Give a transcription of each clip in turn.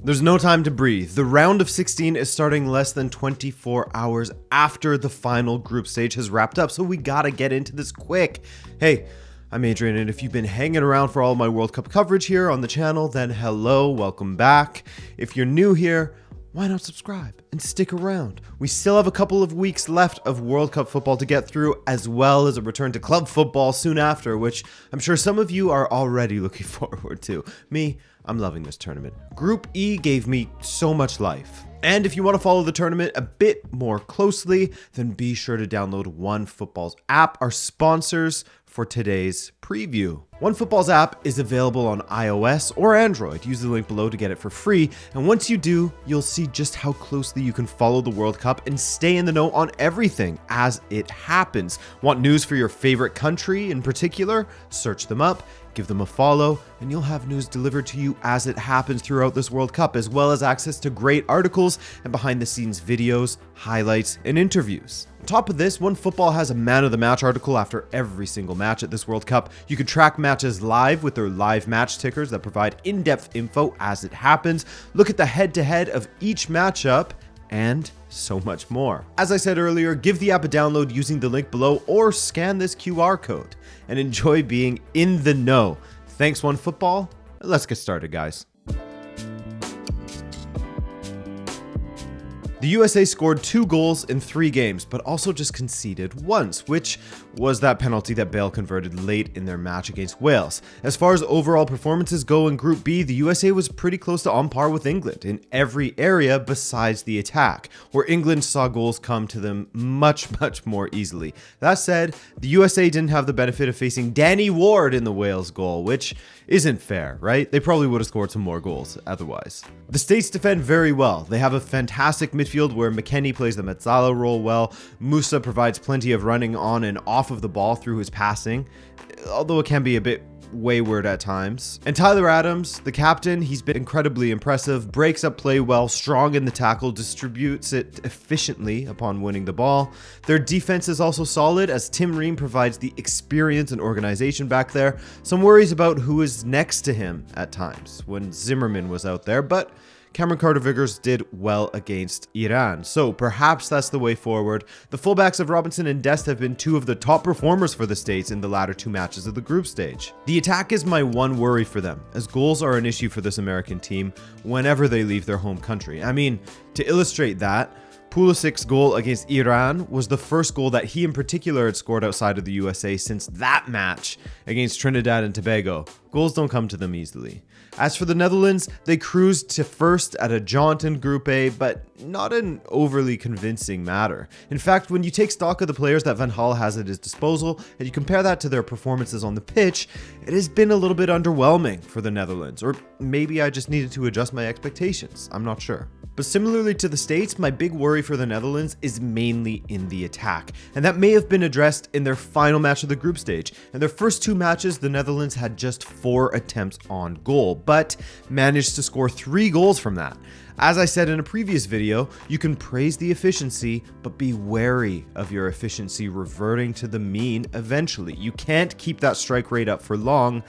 There's no time to breathe. The round of 16 is starting less than 24 hours after the final group stage has wrapped up, so we gotta get into this quick. Hey, I'm Adrian, and if you've been hanging around for all my World Cup coverage here on the channel, then hello, welcome back. If you're new here, why not subscribe and stick around? We still have a couple of weeks left of World Cup football to get through, as well as a return to club football soon after, which I'm sure some of you are already looking forward to. Me, I'm loving this tournament. Group E gave me so much life. And if you want to follow the tournament a bit more closely, then be sure to download OneFootball's app, our sponsors for today's preview. OneFootball's app is available on iOS or Android. Use the link below to get it for free. And once you do, you'll see just how closely you can follow the World Cup and stay in the know on everything as it happens. Want news for your favorite country in particular? Search them up, give them a follow, and you'll have news delivered to you as it happens throughout this World Cup, as well as access to great articles and behind-the-scenes videos, highlights, and interviews. On top of this, OneFootball has a Man of the Match article after every single match at this World Cup. You can track matches live with their live match tickers that provide in-depth info as it happens, look at the head-to-head of each matchup, and so much more. As I said earlier, give the app a download using the link below or scan this QR code and enjoy being in the know. Thanks, OneFootball. Let's get started, guys. The USA scored 2 goals in 3 games, but also just conceded once, which was that penalty that Bale converted late in their match against Wales. As far as overall performances go in Group B, the USA was pretty close to on par with England in every area besides the attack, where England saw goals come to them much more easily. That said, the USA didn't have the benefit of facing Danny Ward in the Wales goal, which isn't fair, right? They probably would have scored some more goals otherwise. The States defend very well. They have a fantastic midfield where McKennie plays the Mezzala role well. Musa provides plenty of running on and off of the ball through his passing, although it can be a bit wayward at times. And Tyler Adams, the captain, he's been incredibly impressive, breaks up play well, strong in the tackle, distributes it efficiently upon winning the ball. Their defense is also solid as Tim Ream provides the experience and organization back there. Some worries about who is next to him at times when Zimmerman was out there, but Cameron Carter-Vickers did well against Iran, so perhaps that's the way forward. The fullbacks of Robinson and Dest have been 2 of the top performers for the States in the latter 2 matches of the group stage. The attack is my one worry for them, as goals are an issue for this American team whenever they leave their home country. I mean, to illustrate that, Pulisic's goal against Iran was the first goal that he in particular had scored outside of the USA since that match against Trinidad and Tobago. Goals don't come to them easily. As for the Netherlands, they cruised to first at a jaunt in Group A, but not an overly convincing matter. In fact, when you take stock of the players that Van Gaal has at his disposal, and you compare that to their performances on the pitch, it has been a little bit underwhelming for the Netherlands, or maybe I just needed to adjust my expectations, I'm not sure. But similarly to the States, my big worry for the Netherlands is mainly in the attack, and that may have been addressed in their final match of the group stage. In their first 2 matches, the Netherlands had just 4 attempts on goal, but managed to score 3 goals from that. As I said in a previous video, you can praise the efficiency, but be wary of your efficiency reverting to the mean eventually. You can't keep that strike rate up for long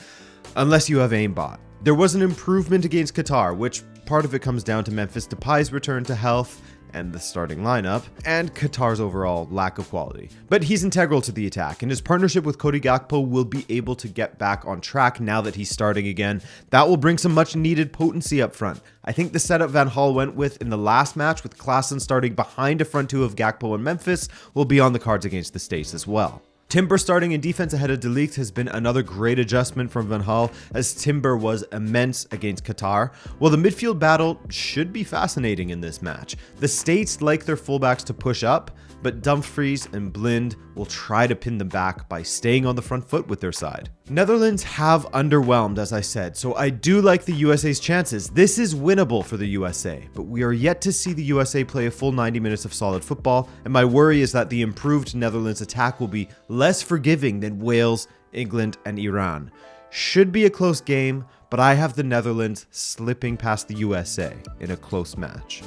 unless you have aimbot. There was an improvement against Qatar, which part of it comes down to Memphis Depay's return to health and the starting lineup, and Qatar's overall lack of quality. But he's integral to the attack, and his partnership with Cody Gakpo will be able to get back on track now that he's starting again. That will bring some much needed potency up front. I think the setup Van Gaal went with in the last match with Klaassen starting behind a front 2 of Gakpo and Memphis will be on the cards against the States as well. Timber starting in defense ahead of De Ligt has been another great adjustment from Van Gaal, as Timber was immense against Qatar. Well, the midfield battle should be fascinating in this match. The States like their fullbacks to push up, but Dumfries and Blind will try to pin them back by staying on the front foot with their side. Netherlands have underwhelmed, as I said, so I do like the USA's chances. This is winnable for the USA, but we are yet to see the USA play a full 90 minutes of solid football, and my worry is that the improved Netherlands attack will be less forgiving than Wales, England, and Iran. Should be a close game, but I have the Netherlands slipping past the USA in a close match.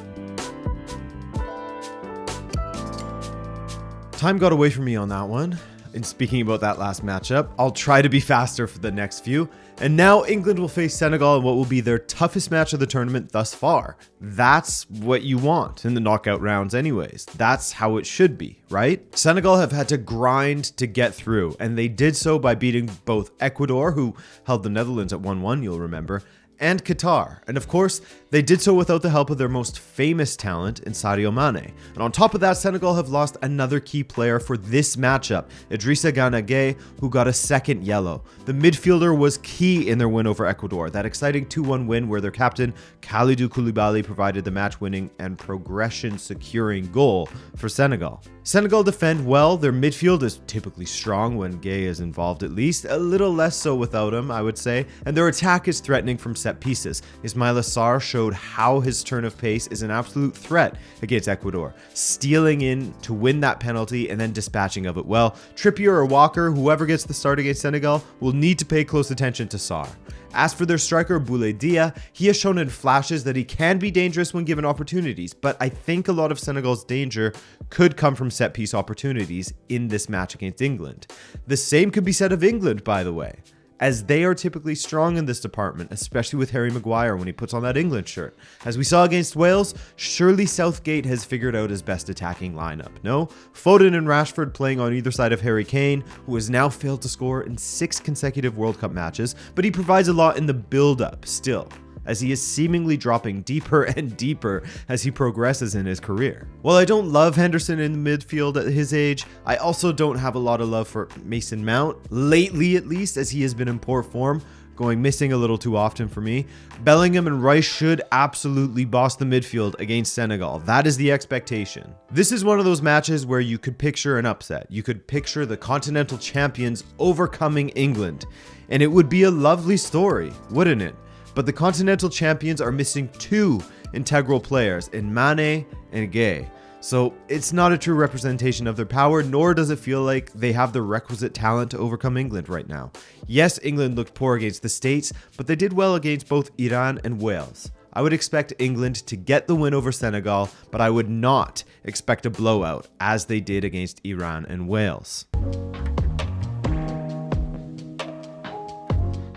Time got away from me on that one. in speaking about that last matchup. I'll try to be faster for the next few. And now England will face Senegal in what will be their toughest match of the tournament thus far. That's what you want in the knockout rounds anyways. That's how it should be, right? Senegal have had to grind to get through, and they did so by beating both Ecuador, who held the Netherlands at 1-1, you'll remember, and Qatar. And of course, they did so without the help of their most famous talent in Sadio Mane. And on top of that, Senegal have lost another key player for this matchup, Idrissa Gana Gueye, who got a second yellow. The midfielder was key in their win over Ecuador, that exciting 2-1 win where their captain Kalidou Koulibaly provided the match-winning and progression-securing goal for Senegal. Senegal defend well. Their midfield is typically strong when Gueye is involved, at least. A little less so without him, I would say. And their attack is threatening from set pieces. Ismaila Sarr showed how his turn of pace is an absolute threat against Ecuador, stealing in to win that penalty and then dispatching of it well. Trippier or Walker, whoever gets the start against Senegal, will need to pay close attention to Sarr. As for their striker, Boulaye Dia, he has shown in flashes that he can be dangerous when given opportunities, but I think a lot of Senegal's danger could come from set-piece opportunities in this match against England. The same could be said of England, by the way, as they are typically strong in this department, especially with Harry Maguire when he puts on that England shirt. As we saw against Wales, surely Southgate has figured out his best attacking lineup. No? Foden and Rashford playing on either side of Harry Kane, who has now failed to score in 6 consecutive World Cup matches, but he provides a lot in the build-up still, as he is seemingly dropping deeper and deeper as he progresses in his career. While I don't love Henderson in the midfield at his age, I also don't have a lot of love for Mason Mount, lately at least, as he has been in poor form, going missing a little too often for me. Bellingham and Rice should absolutely boss the midfield against Senegal. That is the expectation. This is one of those matches where you could picture an upset. You could picture the continental champions overcoming England, and it would be a lovely story, wouldn't it? But the continental champions are missing 2 integral players in Mane and Gueye. So it's not a true representation of their power, nor does it feel like they have the requisite talent to overcome England right now. Yes, England looked poor against the States, but they did well against both Iran and Wales. I would expect England to get the win over Senegal, but I would not expect a blowout as they did against Iran and Wales.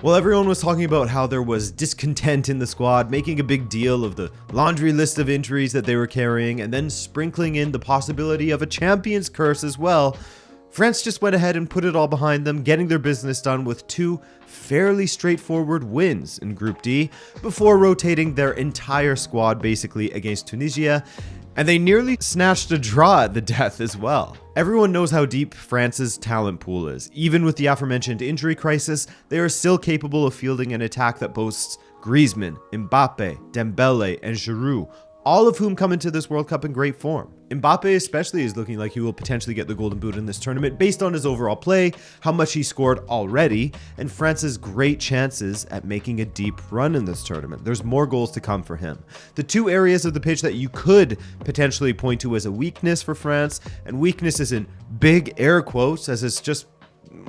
Well, everyone was talking about how there was discontent in the squad, making a big deal of the laundry list of injuries that they were carrying, and then sprinkling in the possibility of a champion's curse as well. France just went ahead and put it all behind them, getting their business done with 2 fairly straightforward wins in Group D, before rotating their entire squad basically against Tunisia. And they nearly snatched a draw at the death as well. Everyone knows how deep France's talent pool is. Even with the aforementioned injury crisis, they are still capable of fielding an attack that boasts Griezmann, Mbappe, Dembele, and Giroud, all of whom come into this World Cup in great form. Mbappe especially is looking like he will potentially get the Golden Boot in this tournament based on his overall play, how much he scored already, and France's great chances at making a deep run in this tournament. There's more goals to come for him. The 2 areas of the pitch that you could potentially point to as a weakness for France, and weakness is in big air quotes, as it's just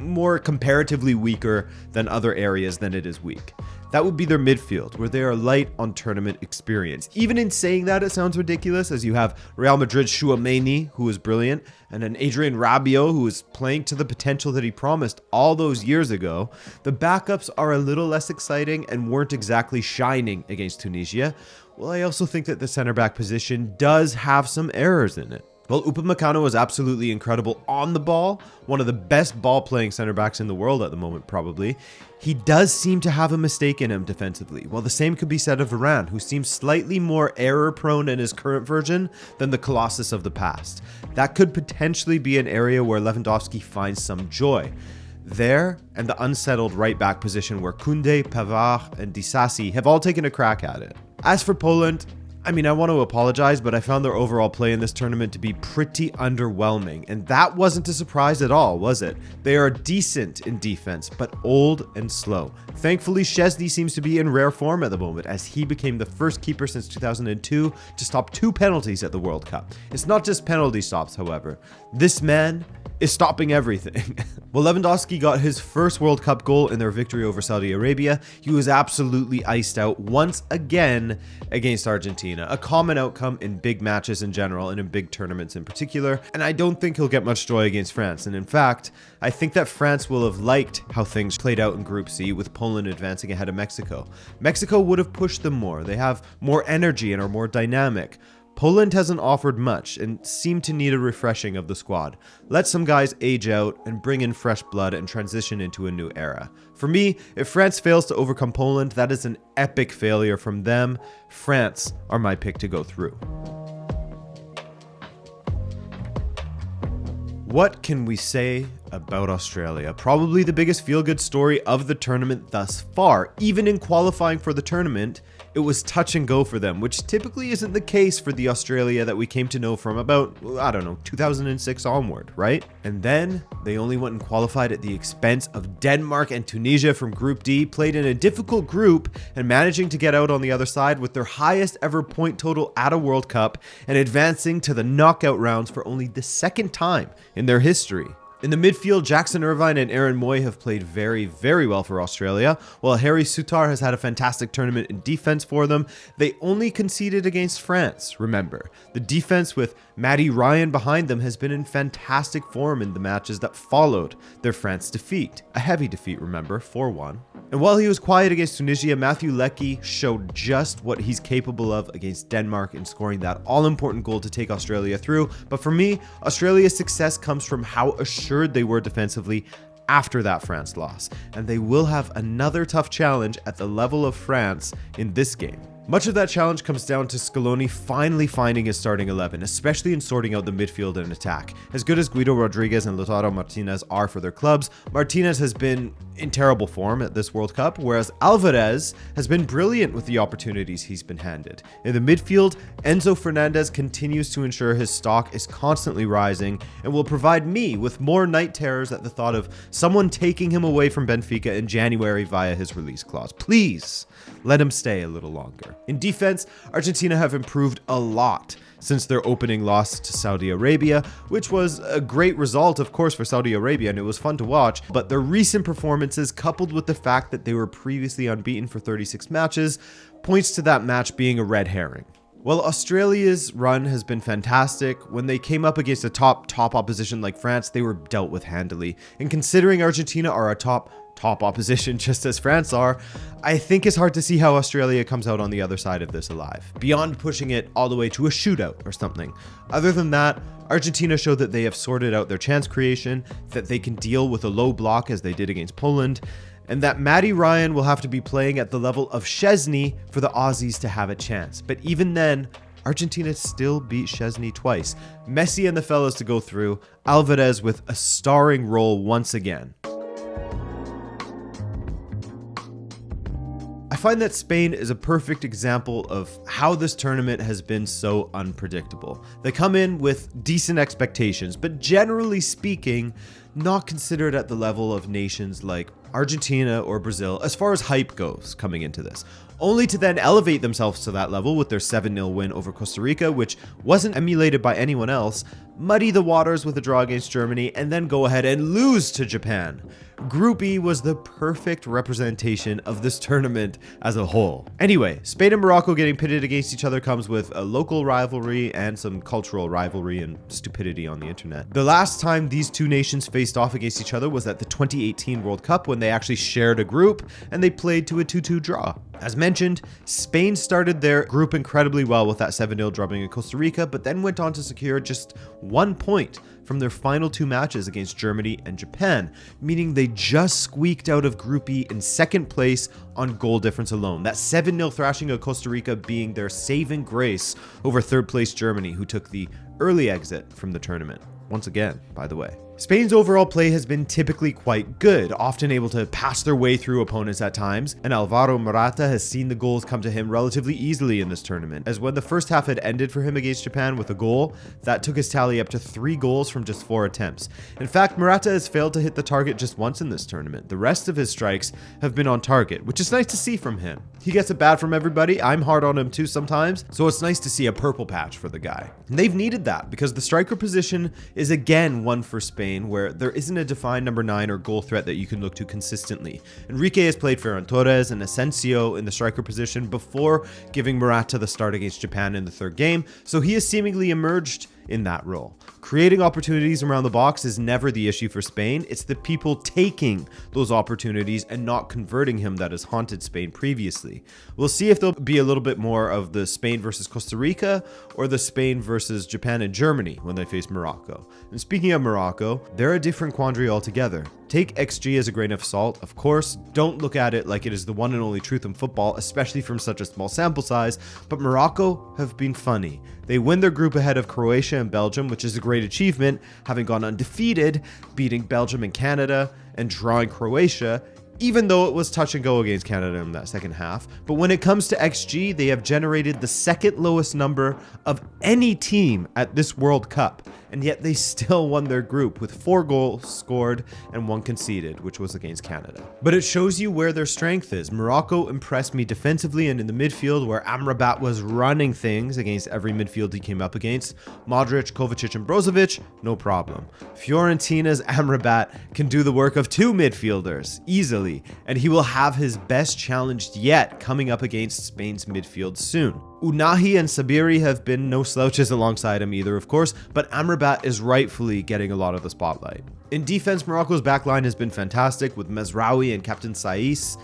more comparatively weaker than other areas than it is weak. That would be their midfield, where they are light on tournament experience. Even in saying that, it sounds ridiculous, as you have Real Madrid's Chouameni, who is brilliant, and an Adrien Rabiot, who is playing to the potential that he promised all those years ago. The backups are a little less exciting and weren't exactly shining against Tunisia. Well, I also think that the center back position does have some errors in it. Well, Upamecano is absolutely incredible on the ball, one of the best ball-playing center backs in the world at the moment, probably. He does seem to have a mistake in him defensively. Well, the same could be said of Varane, who seems slightly more error-prone in his current version than the Colossus of the past. That could potentially be an area where Lewandowski finds some joy. There, and the unsettled right-back position where Koundé, Pavard, and Disasi have all taken a crack at it. As for Poland, I want to apologize, but I found their overall play in this tournament to be pretty underwhelming, and that wasn't a surprise at all, was it? They are decent in defense, but old and slow. Thankfully, Szczesny seems to be in rare form at the moment, as he became the first keeper since 2002 to stop 2 penalties at the World Cup. It's not just penalty stops, however. This man is stopping everything. Well, Lewandowski got his first World Cup goal in their victory over Saudi Arabia. He was absolutely iced out once again against Argentina, a common outcome in big matches in general and in big tournaments in particular, and I don't think he'll get much joy against France. And in fact, I think that France will have liked how things played out in Group C with Poland advancing ahead of Mexico. Mexico would have pushed them more. They have more energy and are more dynamic. Poland hasn't offered much and seem to need a refreshing of the squad. Let some guys age out and bring in fresh blood and transition into a new era. For me, if France fails to overcome Poland, that is an epic failure from them. France are my pick to go through. What can we say about Australia? Probably the biggest feel-good story of the tournament thus far. Even in qualifying for the tournament, it was touch and go for them, which typically isn't the case for the Australia that we came to know from about, 2006 onward, right? And then they only went and qualified at the expense of Denmark and Tunisia from Group D, played in a difficult group and managing to get out on the other side with their highest ever point total at a World Cup and advancing to the knockout rounds for only the second time in their history. In the midfield, Jackson Irvine and Aaron Moy have played very, very well for Australia, while Harry Sutar has had a fantastic tournament in defense for them. They only conceded against France, remember. The defense with Matty Ryan behind them has been in fantastic form in the matches that followed their France defeat. A heavy defeat, remember, 4-1. And while he was quiet against Tunisia, Matthew Leckie showed just what he's capable of against Denmark in scoring that all-important goal to take Australia through. But for me, Australia's success comes from how assured they were defensively after that France loss. And they will have another tough challenge at the level of France in this game. Much of that challenge comes down to Scaloni finally finding his starting 11, especially in sorting out the midfield and attack. As good as Guido Rodriguez and Lautaro Martinez are for their clubs, Martinez has been in terrible form at this World Cup, whereas Alvarez has been brilliant with the opportunities he's been handed. In the midfield, Enzo Fernandez continues to ensure his stock is constantly rising and will provide me with more night terrors at the thought of someone taking him away from Benfica in January via his release clause. Please, let him stay a little longer. In defense, Argentina have improved a lot since their opening loss to Saudi Arabia, which was a great result, of course, for Saudi Arabia, and it was fun to watch, but their recent performances, coupled with the fact that they were previously unbeaten for 36 matches, points to that match being a red herring. While Australia's run has been fantastic, when they came up against a top opposition like France, they were dealt with handily. And considering Argentina are a top opposition just as France are, I think it's hard to see how Australia comes out on the other side of this alive, beyond pushing it all the way to a shootout or something. Other than that, Argentina showed that they have sorted out their chance creation, that they can deal with a low block as they did against Poland, and that Matty Ryan will have to be playing at the level of Szczesny for the Aussies to have a chance. But even then, Argentina still beat Szczesny twice. Messi and the fellas to go through, Alvarez with a starring role once again. I find that Spain is a perfect example of how this tournament has been so unpredictable. They come in with decent expectations, but generally speaking, not considered at the level of nations like Argentina or Brazil as far as hype goes coming into this, only to then elevate themselves to that level with their 7-0 win over Costa Rica, which wasn't emulated by anyone else, muddy the waters with a draw against Germany, and then go ahead and lose to Japan. Group E was the perfect representation of this tournament as a whole. Anyway, Spain and Morocco getting pitted against each other comes with a local rivalry and some cultural rivalry and stupidity on the internet. The last time these two nations faced off against each other was at the 2018 World Cup when they actually shared a group and they played to a 2-2 draw. As mentioned, Spain started their group incredibly well with that 7-0 drubbing in Costa Rica, but then went on to secure just 1 point from their final 2 matches against Germany and Japan, meaning they just squeaked out of Group E in second place on goal difference alone. That 7-0 thrashing of Costa Rica being their saving grace over third place Germany, who took the early exit from the tournament. Once again, by the way. Spain's overall play has been typically quite good, often able to pass their way through opponents at times, and Alvaro Morata has seen the goals come to him relatively easily in this tournament, as when the first half had ended for him against Japan with a goal, that took his tally up to 3 goals from just 4 attempts. In fact, Morata has failed to hit the target just once in this tournament. The rest of his strikes have been on target, which is nice to see from him. He gets it bad from everybody. I'm hard on him too sometimes, so it's nice to see a purple patch for the guy. And they've needed that because the striker position is again one for Spain Spain, where there isn't a defined number 9 or goal threat that you can look to consistently. Enrique has played Ferran Torres and Asensio in the striker position before giving Morata the start against Japan in the third game, so he has seemingly emerged in that role. Creating opportunities around the box is never the issue for Spain. It's the people taking those opportunities and not converting him that has haunted Spain previously. We'll see if there'll be a little bit more of the Spain versus Costa Rica or the Spain versus Japan and Germany when they face Morocco. And speaking of Morocco, they're a different quandary altogether. Take XG as a grain of salt, of course. Don't look at it like it is the one and only truth in football, especially from such a small sample size, but Morocco have been funny. They win their group ahead of Croatia and Belgium, which is a great achievement, having gone undefeated, beating Belgium and Canada, and drawing Croatia, even though it was touch and go against Canada in that second half. But when it comes to XG, they have generated the second lowest number of any team at this World Cup, and yet they still won their group with 4 goals scored and 1 conceded, which was against Canada. But it shows you where their strength is. Morocco impressed me defensively and in the midfield, where Amrabat was running things against every midfield he came up against. Modric, Kovacic, and Brozovic, no problem. Fiorentina's Amrabat can do the work of 2 midfielders easily, and he will have his best challenge yet coming up against Spain's midfield soon. Unahi and Sabiri have been no slouches alongside him either, of course, but Amrabat is rightfully getting a lot of the spotlight. In defense, Morocco's backline has been fantastic with Mezraoui and Captain Saiss,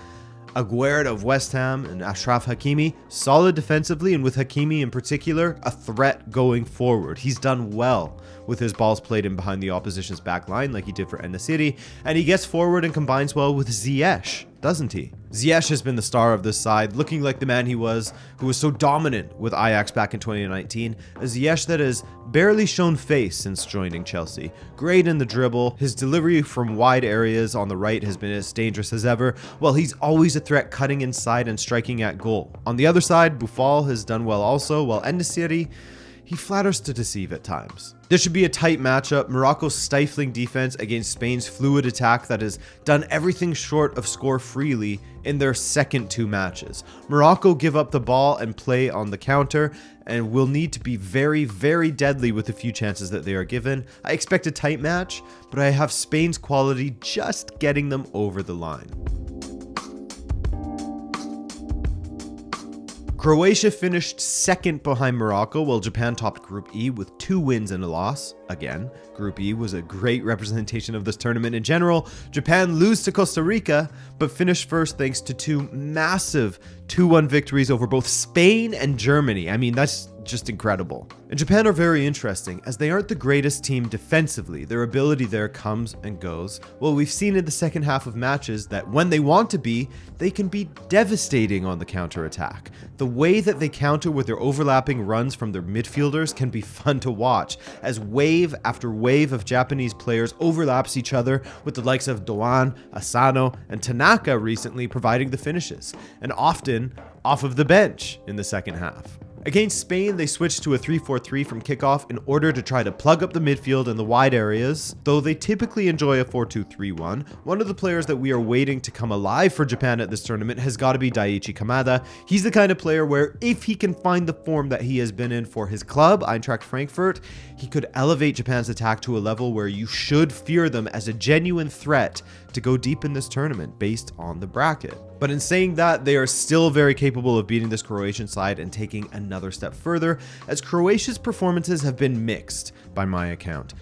Aguerd of West Ham, and Achraf Hakimi, solid defensively, and with Hakimi in particular, a threat going forward. He's done well with his balls played in behind the opposition's back line like he did for En-Nesyri, and he gets forward and combines well with Ziyech, doesn't he? Ziyech has been the star of this side, looking like the man he was, who was so dominant with Ajax back in 2019, a Ziyech that has barely shown face since joining Chelsea. Great in the dribble, his delivery from wide areas on the right has been as dangerous as ever, while he's always a threat cutting inside and striking at goal. On the other side, Boufal has done well also, while En-Nesyri, he flatters to deceive at times. This should be a tight matchup. Morocco's stifling defense against Spain's fluid attack that has done everything short of score freely in their second 2 matches. Morocco give up the ball and play on the counter and will need to be very, very deadly with the few chances that they are given. I expect a tight match, but I have Spain's quality just getting them over the line. Croatia finished second behind Morocco, while Japan topped Group E with 2 wins and a loss. Again, Group E was a great representation of this tournament in general. Japan lose to Costa Rica, but finished first thanks to 2 massive 2-1 victories over both Spain and Germany. I mean, that's just incredible. And Japan are very interesting, as they aren't the greatest team defensively. Their ability there comes and goes. Well, we've seen in the second half of matches that when they want to be, they can be devastating on the counterattack. The way that they counter with their overlapping runs from their midfielders can be fun to watch, as wave after wave of Japanese players overlaps each other, with the likes of Doan, Asano, and Tanaka recently providing the finishes, and often off of the bench in the second half. Against Spain, they switched to a 3-4-3 from kickoff in order to try to plug up the midfield and the wide areas, though they typically enjoy a 4-2-3-1. One of the players that we are waiting to come alive for Japan at this tournament has got to be Daichi Kamada. He's the kind of player where if he can find the form that he has been in for his club, Eintracht Frankfurt, he could elevate Japan's attack to a level where you should fear them as a genuine threat to go deep in this tournament based on the bracket. But in saying that, they are still very capable of beating this Croatian side and taking another step further, as Croatia's performances have been mixed by my account.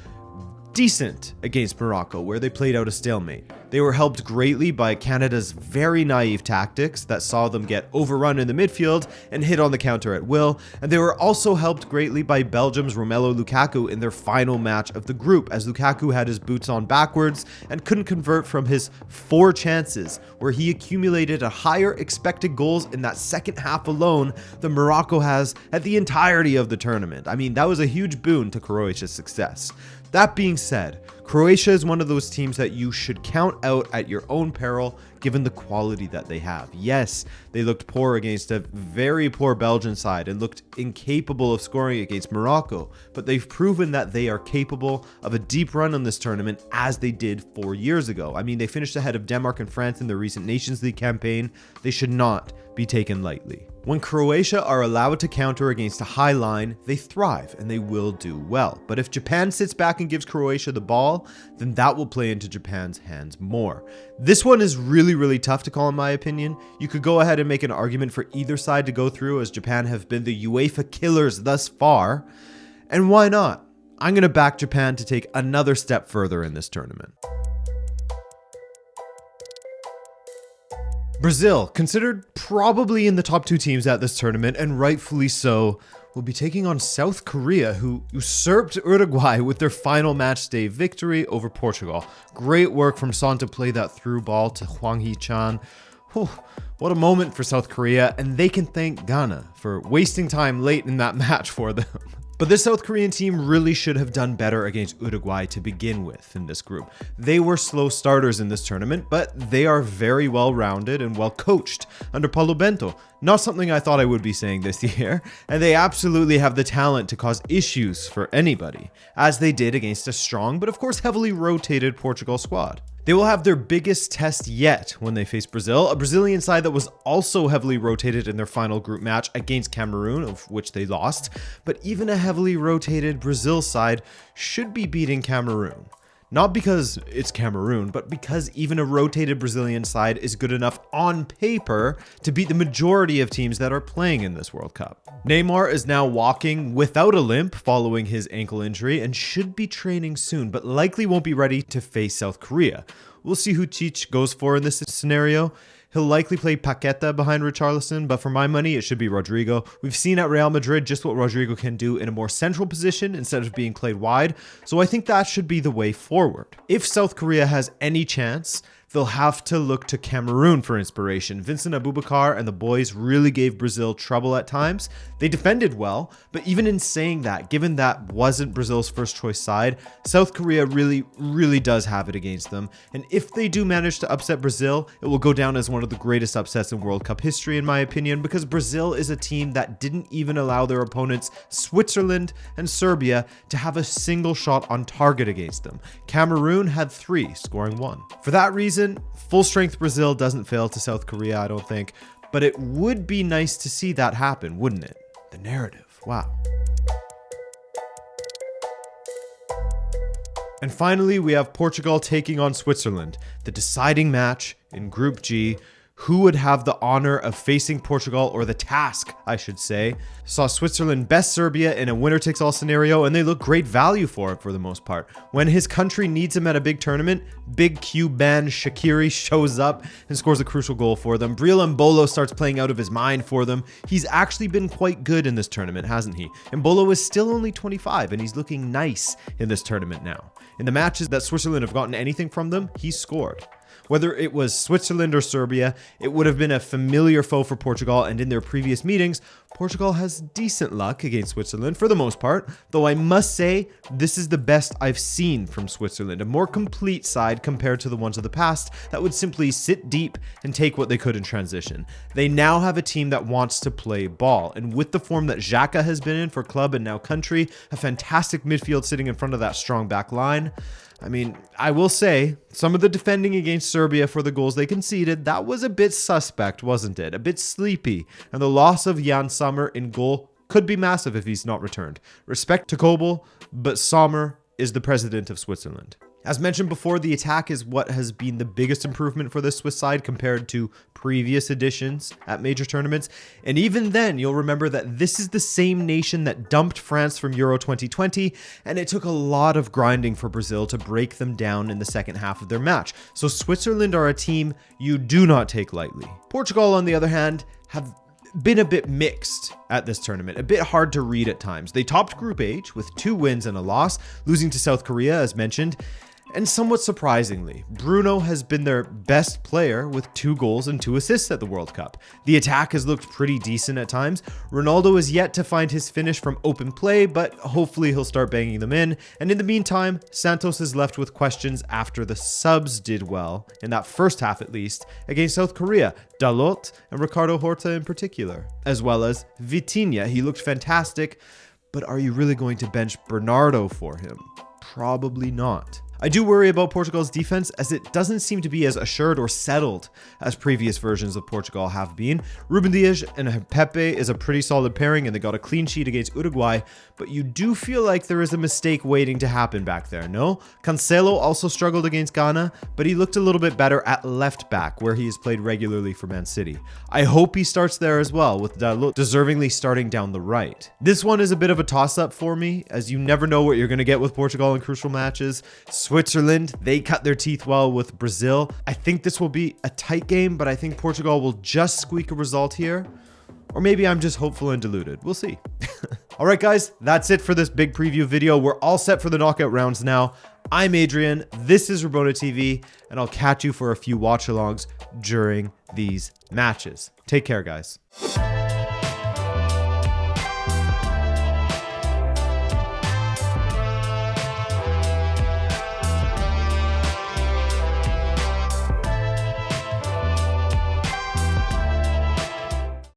Decent against Morocco, where they played out a stalemate. They were helped greatly by Canada's very naive tactics that saw them get overrun in the midfield and hit on the counter at will, and they were also helped greatly by Belgium's Romelu Lukaku in their final match of the group, as Lukaku had his boots on backwards and couldn't convert from his 4 chances, where he accumulated a higher expected goals in that second half alone than Morocco has at the entirety of the tournament. I mean, that was a huge boon to Croatia's success. That being said, Croatia is one of those teams that you should count out at your own peril, given the quality that they have. Yes, they looked poor against a very poor Belgian side and looked incapable of scoring against Morocco, but they've proven that they are capable of a deep run in this tournament as they did 4 years ago. I mean, they finished ahead of Denmark and France in the recent Nations League campaign. They should not be taken lightly. When Croatia are allowed to counter against a high line, they thrive and they will do well. But if Japan sits back and gives Croatia the ball, then that will play into Japan's hands more. This one is really tough to call in my opinion. You could go ahead and make an argument for either side to go through, as Japan have been the UEFA killers thus far. And why not? I'm going to back Japan to take another step further in this tournament. Brazil, considered probably in the top 2 teams at this tournament, and rightfully so, will be taking on South Korea, who usurped Uruguay with their final match day victory over Portugal. Great work from Son to play that through ball to Hwang Hee-chan. What a moment for South Korea, and they can thank Ghana for wasting time late in that match for them. But this South Korean team really should have done better against Uruguay to begin with in this group. They were slow starters in this tournament, but they are very well rounded and well coached under Paulo Bento. Not something I thought I would be saying this year, and they absolutely have the talent to cause issues for anybody, as they did against a strong but of course heavily rotated Portugal squad. They will have their biggest test yet when they face Brazil, a Brazilian side that was also heavily rotated in their final group match against Cameroon, of which they lost. But even a heavily rotated Brazil side should be beating Cameroon. Not because it's Cameroon, but because even a rotated Brazilian side is good enough on paper to beat the majority of teams that are playing in this World Cup. Neymar is now walking without a limp following his ankle injury and should be training soon, but likely won't be ready to face South Korea. We'll see who Tite goes for in this scenario. He'll likely play Paqueta behind Richarlison, but for my money, it should be Rodrigo. We've seen at Real Madrid just what Rodrigo can do in a more central position instead of being played wide, so I think that should be the way forward. If South Korea has any chance, they'll have to look to Cameroon for inspiration. Vincent Aboubakar and the boys really gave Brazil trouble at times. They defended well, but even in saying that, given that wasn't Brazil's first choice side, South Korea really does have it against them. And if they do manage to upset Brazil, it will go down as one of the greatest upsets in World Cup history, in my opinion, because Brazil is a team that didn't even allow their opponents, Switzerland and Serbia, to have a single shot on target against them. Cameroon had 3, scoring 1. For that reason, full strength Brazil doesn't fail to South Korea, I don't think, but it would be nice to see that happen, wouldn't it? The narrative, wow. And finally, we have Portugal taking on Switzerland, the deciding match in Group G. Who would have the honor of facing Portugal, or the task, I should say? Saw Switzerland best Serbia in a winner-takes-all scenario, and they look great value for it for the most part. When his country needs him at a big tournament, big Q-ban Shaqiri shows up and scores a crucial goal for them. Breel Mbolo starts playing out of his mind for them. He's actually been quite good in this tournament, hasn't he? Mbolo is still only 25, and he's looking nice in this tournament now. In the matches that Switzerland have gotten anything from them, he's scored. Whether it was Switzerland or Serbia, it would have been a familiar foe for Portugal, and in their previous meetings, Portugal has decent luck against Switzerland for the most part, though I must say this is the best I've seen from Switzerland, a more complete side compared to the ones of the past that would simply sit deep and take what they could in transition. They now have a team that wants to play ball, and with the form that Xhaka has been in for club and now country, a fantastic midfield sitting in front of that strong back line, I mean, I will say, some of the defending against Serbia for the goals they conceded, that was a bit suspect, wasn't it? A bit sleepy. And the loss of Jan Sommer in goal could be massive if he's not returned. Respect to Kobel, but Sommer is the president of Switzerland. As mentioned before, the attack is what has been the biggest improvement for the Swiss side compared to previous editions at major tournaments. And even then, you'll remember that this is the same nation that dumped France from Euro 2020, and it took a lot of grinding for Brazil to break them down in the second half of their match. So Switzerland are a team you do not take lightly. Portugal, on the other hand, have been a bit mixed at this tournament, a bit hard to read at times. They topped Group H with 2 wins and a loss, losing to South Korea as mentioned. And somewhat surprisingly, Bruno has been their best player with 2 goals and 2 assists at the World Cup. The attack has looked pretty decent at times. Ronaldo is yet to find his finish from open play, but hopefully he'll start banging them in. And in the meantime, Santos is left with questions after the subs did well, in that first half at least, against South Korea, Dalot and Ricardo Horta in particular, as well as Vitinha. He looked fantastic, but are you really going to bench Bernardo for him? Probably not. I do worry about Portugal's defense, as it doesn't seem to be as assured or settled as previous versions of Portugal have been. Ruben Dias and Pepe is a pretty solid pairing, and they got a clean sheet against Uruguay, but you do feel like there is a mistake waiting to happen back there, no? Cancelo also struggled against Ghana, but he looked a little bit better at left back, where he has played regularly for Man City. I hope he starts there as well, with Dalot deservingly starting down the right. This one is a bit of a toss-up for me, as you never know what you're going to get with Portugal in crucial matches. Switzerland, they cut their teeth well with Brazil. I think this will be a tight game, but I think Portugal will just squeak a result here. Or maybe I'm just hopeful and deluded. We'll see. All right, guys, that's it for this big preview video. We're all set for the knockout rounds now. I'm Adrian, this is Rabona TV, and I'll catch you for a few watch-alongs during these matches. Take care, guys.